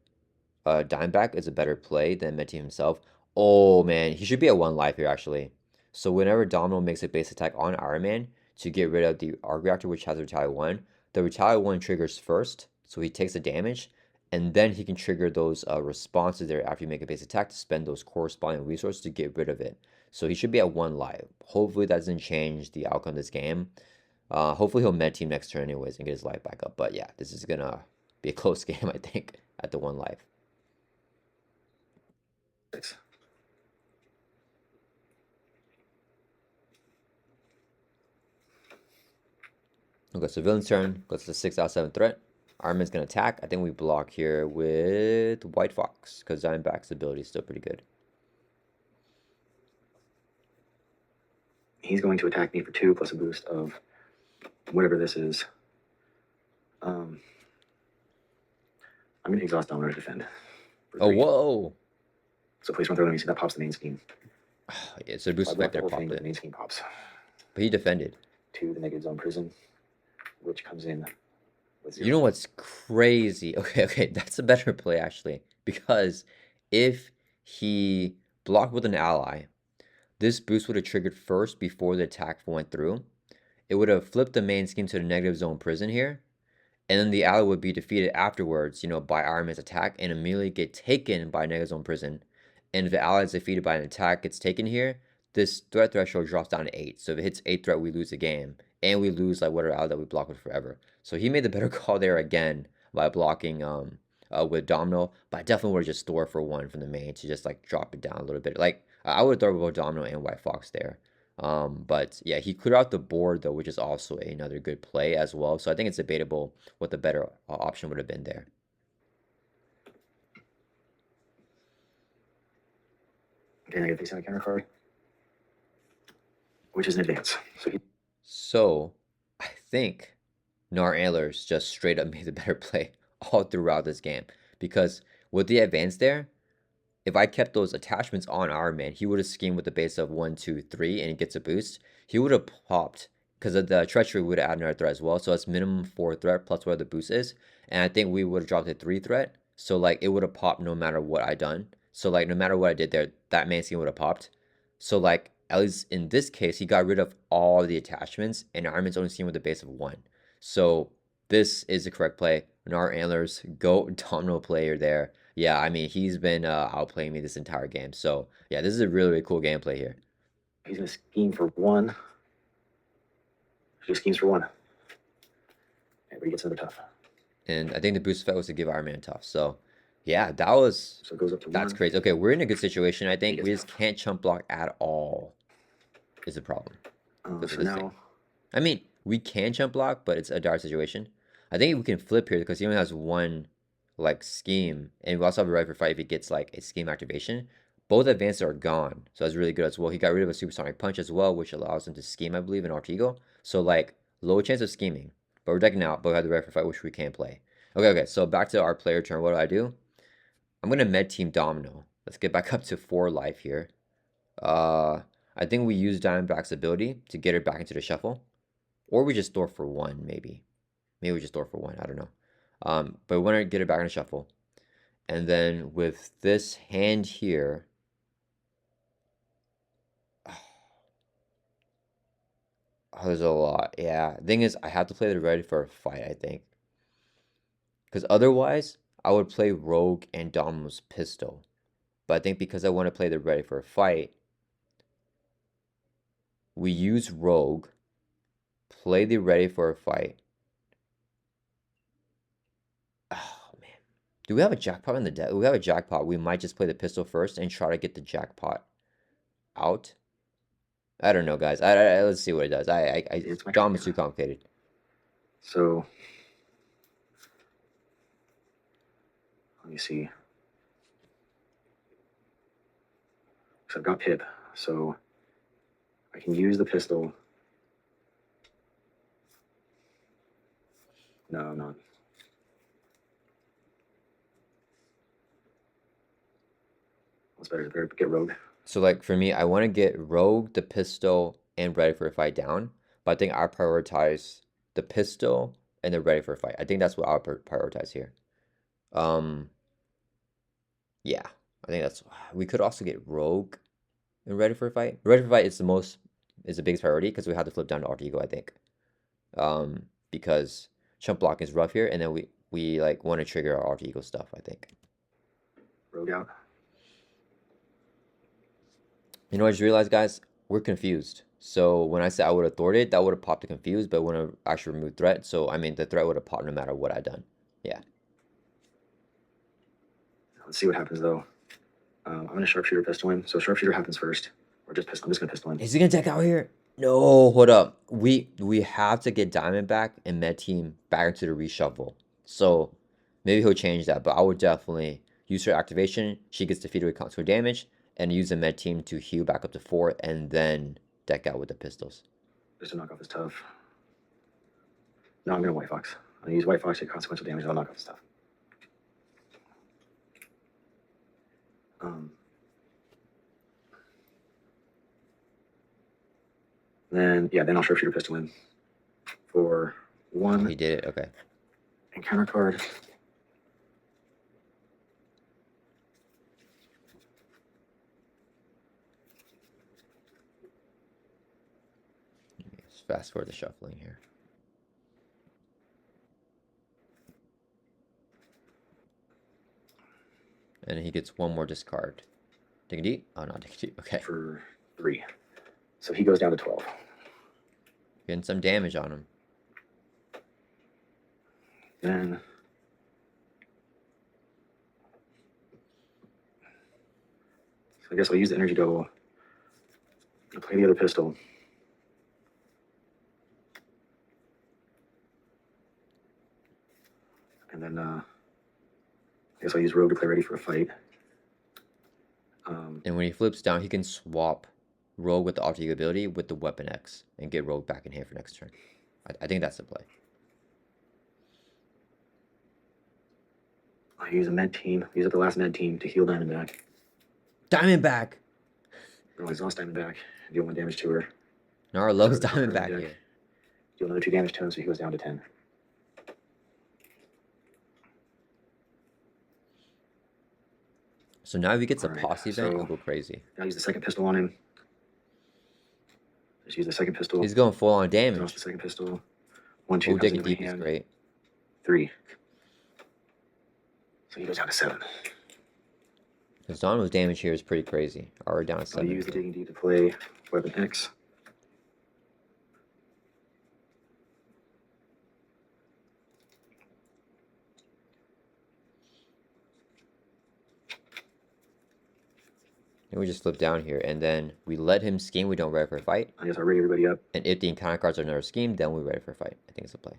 Dimeback is a better play than med team himself. Oh man, he should be at 1 life here actually. So whenever Domino makes a base attack on Iron Man to get rid of the arc reactor, which has retaliate 1, the retaliate 1 triggers first, so he takes the damage, and then he can trigger those responses there after you make a base attack to spend those corresponding resources to get rid of it. So he should be at 1 life. Hopefully that doesn't change the outcome of this game. Hopefully he'll med team next turn anyways and get his life back up. But yeah, this is gonna be a close game, I think, at the 1 life. 6. Okay, so villain's turn goes to 6 out of 7 threat. Iron Man's gonna attack. I think we block here with White Fox because Diamondback's ability is still pretty good. He's going to attack me for 2 plus a boost of whatever this is. I'm going to exhaust Domino to defend. Oh, whoa! So place 1 throw, let me see, that pops the main scheme. Yeah, so boost effect there popped The it. main scheme pops. But he defended. To the negative zone prison, which comes in with 0. You know what's crazy? Okay, that's a better play actually. Because if he blocked with an ally, this boost would have triggered first before the attack went through. It would have flipped the main scheme to the negative zone prison here. And then the ally would be defeated afterwards, by Iron Man's attack and immediately get taken by negative zone prison. And if the ally is defeated by an attack, gets taken here, this threat threshold drops down to 8. So if it hits 8 threat, we lose the game. And we lose like whatever ally that we block with forever. So he made the better call there again by blocking with Domino. But I definitely would have just store for 1 from the main to just like drop it down a little bit. Like I would throw both Domino and White Fox there. But yeah, he cleared out the board though, which is also another good play as well. So I think it's debatable what the better option would have been there. Okay, I get face out a counter card, which is an advance. So I think Gnarlantlers just straight up made the better play all throughout this game because with the advance there, if I kept those attachments on Iron Man, he would have schemed with the base of 1, 2, 3, and he gets a boost. He would have popped because of the treachery would have added another threat as well. So it's minimum 4 threat plus whatever the boost is. And I think we would have dropped to 3 threat. So like it would have popped no matter what I done. So like no matter what I did there, that main scheme would have popped. So like at least in this case, he got rid of all the attachments and Iron Man's only scheme with the base of 1. So this is the correct play. Gnarlantlers, go Domino player there. Yeah, I mean, he's been outplaying me this entire game. So, yeah, this is a really, really cool gameplay here. He's going to scheme for 1. He schemes for 1. But he gets another tough. And I think the boost effect was to give Iron Man tough. So, yeah, that was... So it goes up to 1. That's crazy. Okay, we're in a good situation, I think. We just can't chump block at all is the problem. So now... I mean, we can chump block, but it's a dire situation. I think we can flip here because he only has 1... like scheme, and we also have a right for fight if he gets like a scheme activation. Both advances are gone, so that's really good as well. He got rid of a supersonic punch as well, which allows him to scheme, I believe, in Artigo. So like low chance of scheming, but we're decking out. But we have the right for fight, which we can play. Okay. So back to our player turn. What do? I'm gonna med team Domino. Let's get back up to 4 life here. I think we use Diamondback's ability to get her back into the shuffle, or we just store for 1 maybe. Maybe we just store for 1. I don't know. But we want to get it back in the shuffle. And then with this hand here, Oh, there's a lot. Yeah. Thing is, I have to play the ready for a fight, I think. Because otherwise, I would play Rogue and Domino's pistol. But I think because I want to play the ready for a fight, we use Rogue, play the ready for a fight. Oh, man. Do we have a jackpot in the deck? We have a jackpot. We might just play the pistol first and try to get the jackpot out. I don't know, guys. Let's see what it does. It's my Dom is turn. too complicated. So let me see. So I've got Pip, so I can use the pistol. No, I'm not. What's better? Better get Rogue. So, like, for me, I want to get Rogue, the pistol, and ready for a fight down. But I think I prioritize the pistol and the ready for a fight. I think that's what I'll prioritize here. Um, yeah. I think that's... We could also get Rogue and ready for a fight. Ready for a fight is the biggest priority because we have to flip down to Alter Ego, I think. Because chump block is rough here, and then we like want to trigger our Alter Ego stuff, I think. Rogue out. You know, I just realized, guys, we're confused. So when I said I would have thwarted, that would have popped the confused, but wouldn't have actually removed threat. So I mean, the threat would have popped no matter what I done. Yeah. Let's see what happens though. I'm gonna sharpshooter pistol in. So sharpshooter happens first, or just pistol. I'm just gonna pistol in. Is he gonna deck out here? No, hold up. We have to get Diamond back and Med Team back into the reshuffle. So maybe he'll change that, but I would definitely use her activation. She gets defeated with console damage, and use the Med Team to heal back up to 4, and then deck out with the pistols. Just to knock off his tough. No, I'm gonna White Fox. I'm gonna use White Fox to get consequential damage. I'll knock off his tough. Then I'll sharpshooter pistol in for 1. He did it. Okay. Encounter card. Let's fast forward the shuffling here. And then he gets one more discard. Dignity? Oh, not dignity. Okay. For 3. So he goes down to 12. Getting some damage on him. Then I guess I'll use the energy double. I'll play the other pistol. And then I guess I'll use Rogue to play ready for a fight. And when he flips down, he can swap Rogue with the Alter Ego ability with the Weapon X and get Rogue back in hand for next turn. I think that's the play. I'll use a med team. Use up the last med team to heal Diamondback. Diamondback! I'll exhaust Diamondback. Deal 1 damage to her. Nara loves Start with Diamondback deck. here. Deal another 2 damage to him, so he goes down to 10. So now if he gets a Alright, posse event, so- he'll go crazy. I'll use the second pistol on him. Just use the second pistol. He's going full on Exhaust damage. the second pistol. 1, 2 Oh, comes digging into my deep is hand. great. 3. So he goes down to 7. Because Domino's damage here is pretty crazy. Already down to I'll 7. use the digging deep to play Weapon X. And we just flip down here. And then we let him scheme. We don't ready for a fight. I guess I'll ready everybody up. And if the encounter cards are another scheme, then we're ready for a fight. I think it's a play.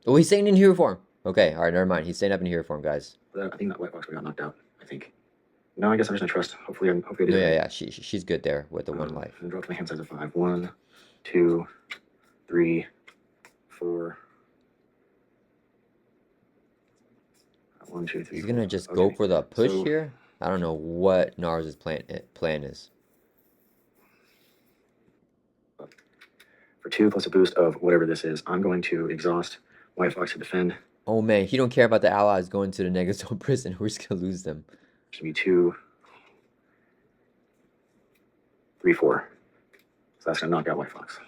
Oh, he's staying in hero form. Okay, alright, never mind. He's staying up in hero form, guys. I think that White Fox got knocked out. I think. No, I guess I'm just gonna trust. Hopefully I No, did. yeah. She's good there with the 1 life. And drop to my hand size of 5. 1, 2, 3, 4. 1, 2, 3. He's gonna 4. just go Okay. for the push So- here. I don't know what Nars' plan is. For 2 plus a boost of whatever this is, I'm going to exhaust White Fox to defend. Oh man, he don't care about the allies going to the negative zone prison. We're just gonna lose them. Should be 2, 3, 4. So that's gonna knock out White Fox.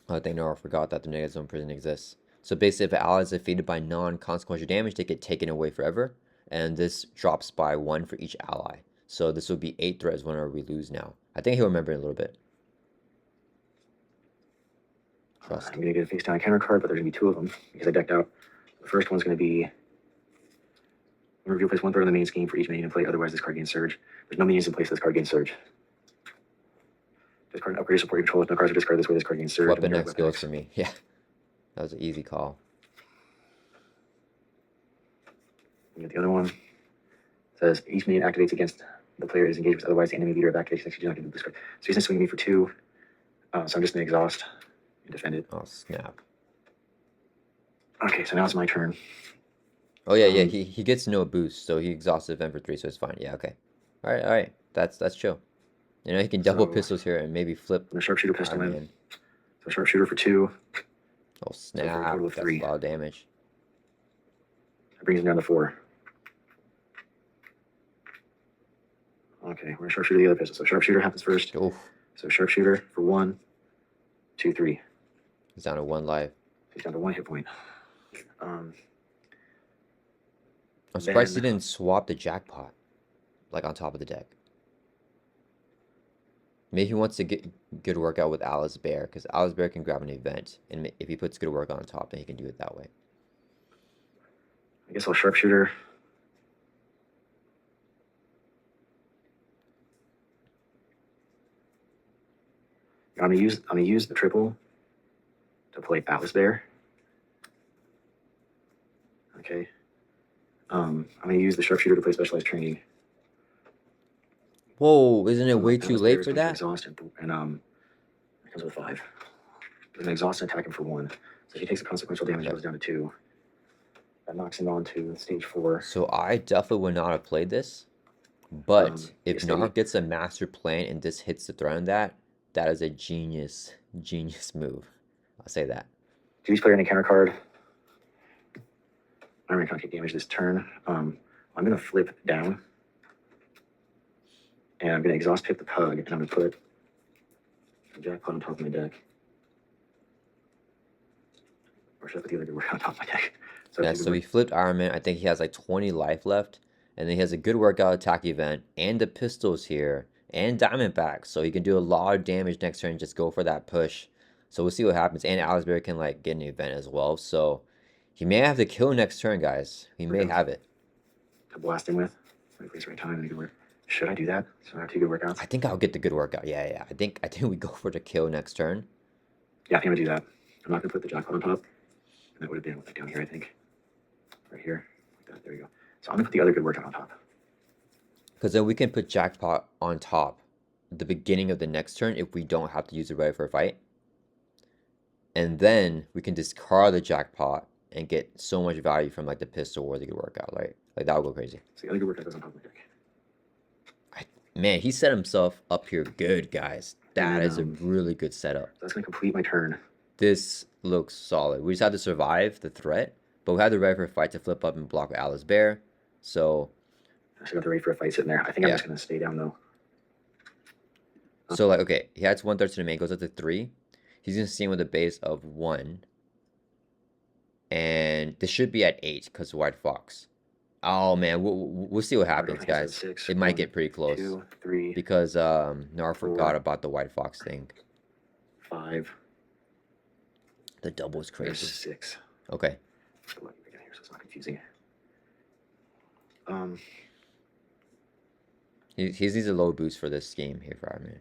I think Nora forgot that the negative zone prison exists. So basically, if an ally is defeated by non-consequential damage, they get taken away forever. And this drops by 1 for each ally. So this will be 8 threats whenever we lose now. I think he'll remember in a little bit. Trust. I'm going to get a face down counter card, but there's going to be 2 of them because I decked out. The first one's going to be reveal place 1/3 of the main scheme for each minion in play, otherwise this card gains surge. There's no minions in place, this card gains surge. Discard and upgrade support your control. If no cards are discarded this way, this card gains surge. Weapon X goes for me. Yeah. That was an easy call. You get the other one. It says each minion activates against the player is engaged with, otherwise the enemy leader of activation section do not get to discard. So he's going to swing me for 2. So I'm just going to exhaust and defend it. Oh, snap. Okay, so now it's my turn. Oh, yeah, yeah. He gets no boost, so he exhausts the event for 3, so it's fine. Yeah, okay. All right, all right. That's chill. You know, he can double pistols here and maybe flip. The sharpshooter pistol in. So sharpshooter for 2. Oh, snap. So that's 3. A lot of damage. That brings him down to 4. Okay, we're going to sharpshooter the other pistol. So sharpshooter happens first. Oof. So sharpshooter for 1, 2, 3. He's down to 1 life. He's down to 1 hit point. I'm surprised he didn't swap the jackpot, like on top of the deck. Maybe he wants to get good workout with Alice Bear, because Alice Bear can grab an event, and if he puts good work on top, then he can do it that way. I guess I'll sharpshooter. I'm gonna use the triple to play Atlas Bear. Okay. I'm gonna use the sharpshooter to play specialized training. Whoa, isn't it way too late for that? Exhaust and it comes with 5. There's an exhaust and attack him for 1. So he takes a consequential damage, goes down to 2. That knocks him on to stage 4. So I definitely would not have played this. But if Nar gets a master plan and this hits the threat on that is a genius move. I'll say that. Do each player any counter card? I'm going to take damage this turn. I'm going to flip down. And I'm going to exhaust pick the pug, and I'm going to put the jackpot on top of my deck. Or should I put the other good work on top of my deck? So he flipped Iron Man. I think he has like 20 life left. And then he has a good workout attack event, and the pistols here, and Diamondback. So he can do a lot of damage next turn and just go for that push. So we'll see what happens. And Alisbury can like get an event as well. So he may have to kill next turn, guys. He may have it. To blast him with. Right time. Should I do that? So I have 2 good workouts? I think I'll get the good workout. Yeah. I think we go for the kill next turn. Yeah, I think I'm gonna do that. I'm not gonna put the jackpot on top. And that would have been like down here, I think. Right here. Like that. There you go. So I'm gonna put the other good workout on top. Because then we can put jackpot on top at the beginning of the next turn if we don't have to use it right for a fight. And then we can discard the jackpot and get so much value from like the pistol or the good workout, right? Like that would go crazy. So the other good workout goes on top of my deck. Man, he set himself up here good, guys. That is a really good setup. That's going to complete my turn. This looks solid. We just had to survive the threat, but we had the ready for a fight to flip up and block Alice Bear. So I still got the ready for a fight sitting there. I think I'm just going to stay down, though. So, like, okay, he adds 1/3 to the main, goes up to 3. He's going to stay with a base of 1. And this should be at 8 because White Fox. Oh man, we'll see what happens, guys. 6, it might get pretty close. 2, 3, because Nar forgot about the White Fox thing. 5. The double is crazy. 6. Okay. So it's not confusing. He needs a low boost for this game here for Iron Man.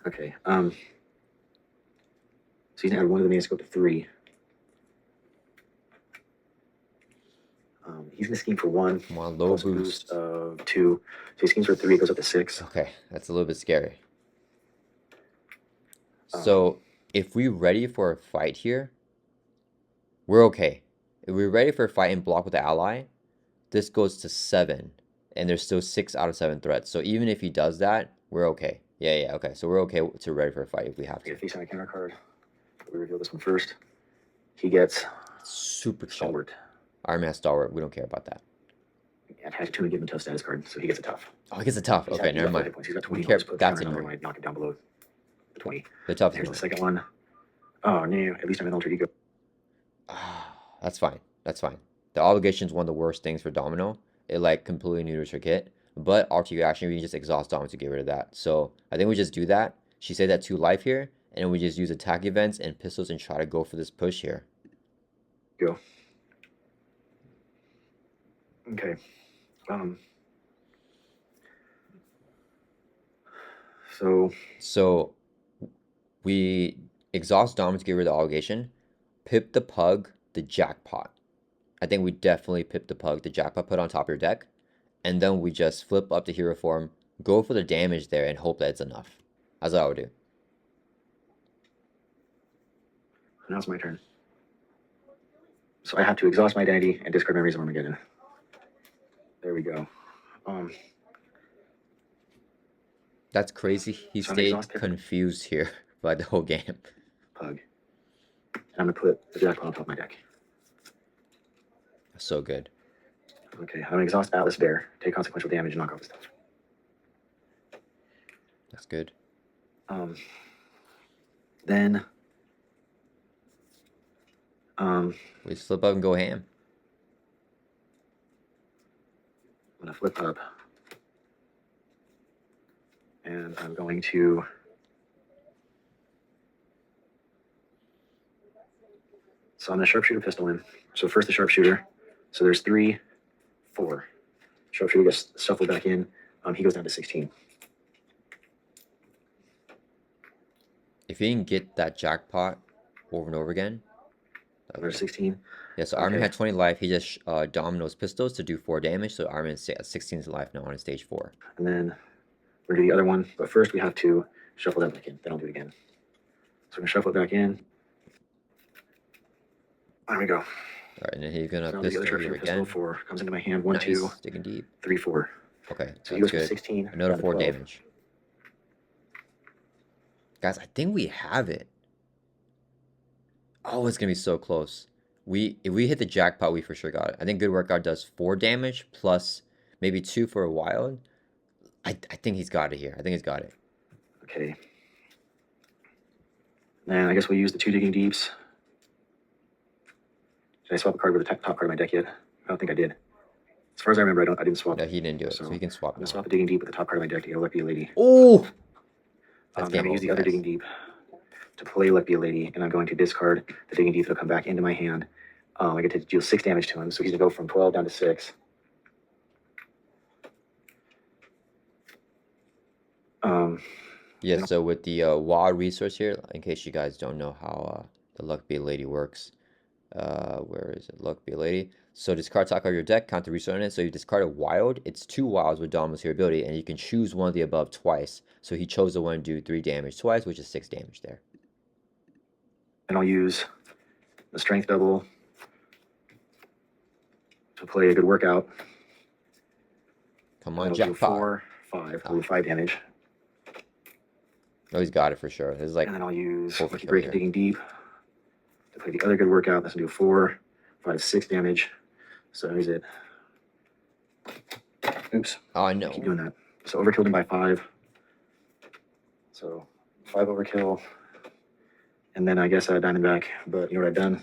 Okay. So he's gonna add 1 of the main scope to 3. He's going to scheme for 1. Come on, low boost of 2. So he schemes for 3, it goes up to 6. Okay, that's a little bit scary. So if we're ready for a fight here, we're okay. If we're ready for a fight and block with the ally, this goes to 7. And there's still 6 out of 7 threats. So even if he does that, we're okay. Yeah, okay. So we're okay to ready for a fight if we have to. Face on a counter card. We reveal this one first. He gets super Stalwart. Iron Man Stalwart. We don't care about that. And has to give him a tough status card, so he gets a tough. Oh, he gets a tough. Okay, never mind. He's got 20. That's annoying. Might knock it down below the 20. The tough. Here's the second one. Oh, no, at least I'm an alter ego. That's fine. That's fine. The obligation is one of the worst things for Domino. It like completely neuters her kit. But after you action, we can just exhaust Domino to get rid of that. So I think we just do that. She said that 2 life here, and then we just use attack events and pistols and try to go for this push here. Go. Okay. So we exhaust Domino to get rid of the obligation, pip the pug, the jackpot. I think we definitely pip the pug, the jackpot, put on top of your deck, and then we just flip up the hero form, go for the damage there, and hope that it's enough. That's what I would do. Now it's my turn. So I have to exhaust my identity and discard Memories of Armageddon. There we go. That's crazy. He So stayed confused here by the whole game. Pug. And I'm gonna put the jackpot on top of my deck. So good. Okay, I'm gonna exhaust Atlas Bear, take consequential damage, and knock off the stuff. That's good. Then we slip up and go ham. I'm gonna flip up, and I'm going to so I'm gonna sharpshooter pistol in. So first the sharpshooter. So there's 3, 4. Sharpshooter gets shuffled back in. He goes down to 16. If you can get that jackpot over and over again. There's 16. Yeah, so Iron Man had 20 life. He just dominoes pistols to do 4 damage. So Iron Man's at 16 life now on his stage 4. And then we're gonna do the other one. But first we have to shuffle that back in. Then I'll do it again. So I'm gonna shuffle it back in. There we go. All right, and then he's gonna so pistol here again. 4 comes into my hand. 1, nice. 2, digging deep. 3, 4. Okay, so he goes for 16. Another 4 damage. Guys, I think we have it. Oh, it's gonna be so close. If we hit the jackpot, we for sure got it. I think Good Workout does 4 damage plus maybe 2 for a wild. I think he's got it here. I think he's got it. Okay. Then I guess we'll use the 2 digging deeps. Did I swap a card with the top card of my deck yet? I don't think I did. As far as I remember, I didn't swap. No, he didn't do it, so he can swap. I'm gonna swap a digging deep with the top card of my deck to get Luck Be a Lady. Oh! I'm gonna use the other digging deep to play Luck Be a Lady, and I'm going to discard the digging deep that'll come back into my hand. I get to deal 6 damage to him, so he's gonna go from 12 down to 6. Yeah, so with the WA resource here, in case you guys don't know how the Luck Be a Lady works, where is it? Luck Be a Lady. So discard top card of your deck, count the resource on it. So you discard a wild. It's 2 wilds with Domino's here ability, and you can choose one of the above twice. So he chose the one to do 3 damage twice, which is 6 damage there. And I'll use the strength double to play a Good Workout. Come on, jackpot. 4, 5. I'll do 5 damage. Oh, he's got it for sure. This is like. And then I'll use Lucky Break and Digging Deep to play the other Good Workout. That's gonna do 4, 5, 6 damage. So here's it. Oops. Oh no. Keep doing that. So overkilled him by 5. So 5 overkill. And then I guess I Diamondback. But you know what I've done?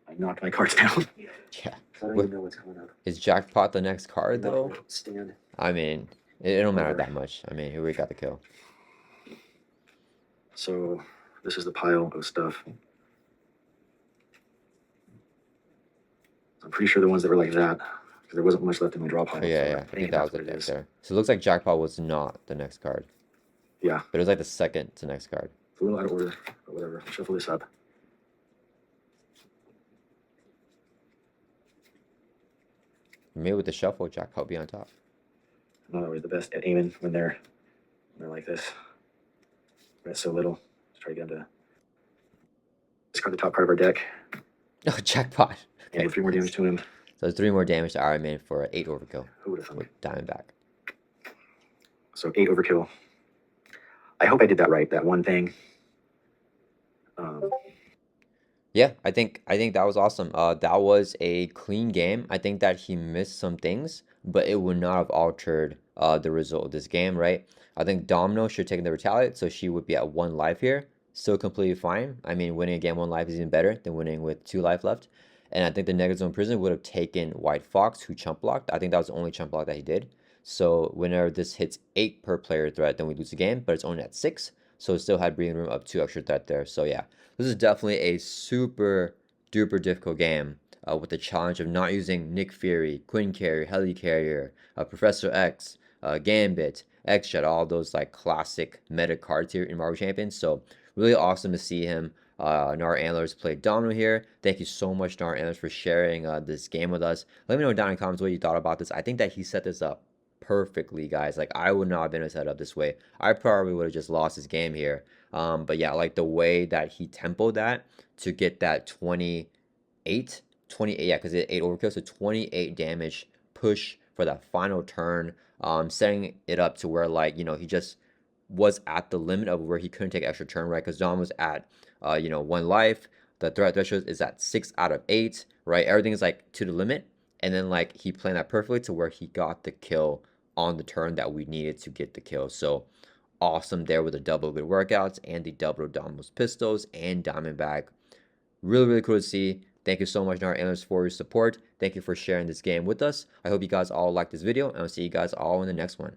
I knocked my cards down. Yeah. I don't even know what's coming up. Is jackpot the next card though? Stand. I mean, it don't matter that much. I mean, here we got the kill. So this is the pile of stuff. I'm pretty sure the ones that were like that, because there wasn't much left in my draw pile. Oh, yeah. I think that was the deck there. So it looks like jackpot was not the next card. Yeah. But it was like the second to next card. It's a little out of order, but whatever. I'll shuffle this up. Maybe with the shuffle, jackpot be on top. I'm not always the best at aiming when they're like this. But it's so little. Let's try to get them to discard the top card of our deck. Oh, jackpot. Okay. And do 3 more damage to him. So it's 3 more damage to Iron Man for 8 overkill. Who would have thought? With Diamondback. So 8 overkill. I hope I did that right. That one thing. Yeah, I think that was awesome. That was a clean game. I think that he missed some things, but it would not have altered the result of this game, right? I think Domino should take the retaliate, so she would be at 1 life here. still completely fine. I mean, winning a game 1 life is even better than winning with 2 life left. And I think the negative zone prison would have taken White Fox, who chump blocked. I think that was the only chump block that he did. So whenever this hits 8 per player threat, then we lose the game, but it's only at 6. So it still had breathing room of 2 extra threat there. So yeah, this is definitely a super duper difficult game with the challenge of not using Nick Fury, Quincarrier, Helicarrier, Professor X, Gambit, X-Jet, all those like classic meta cards here in Marvel Champions. So really awesome to see him. Gnarlantlers played Domino here. Thank you so much, Gnarlantlers, for sharing this game with us. Let me know down in the comments what you thought about this. I think that he set this up perfectly, guys. Like, I would not have been able to set up this way. I probably would have just lost this game here. But yeah, like the way that he tempoed that to get that 28, yeah, because it 8 overkill, so 28 damage push for that final turn, setting it up to where, like, you know, he just was at the limit of where he couldn't take extra turn, right? Because Dom was at, 1 life. The threat threshold is at 6 out of 8, right? Everything is like to the limit. And then, like, he planned that perfectly to where he got the kill on the turn that we needed to get the kill. So awesome there with the double good workouts and the double Domino's pistols and Diamondback. Really, really cool to see. Thank you so much, Gnarlantlers, for your support. Thank you for sharing this game with us. I hope you guys all liked this video, and I'll see you guys all in the next one.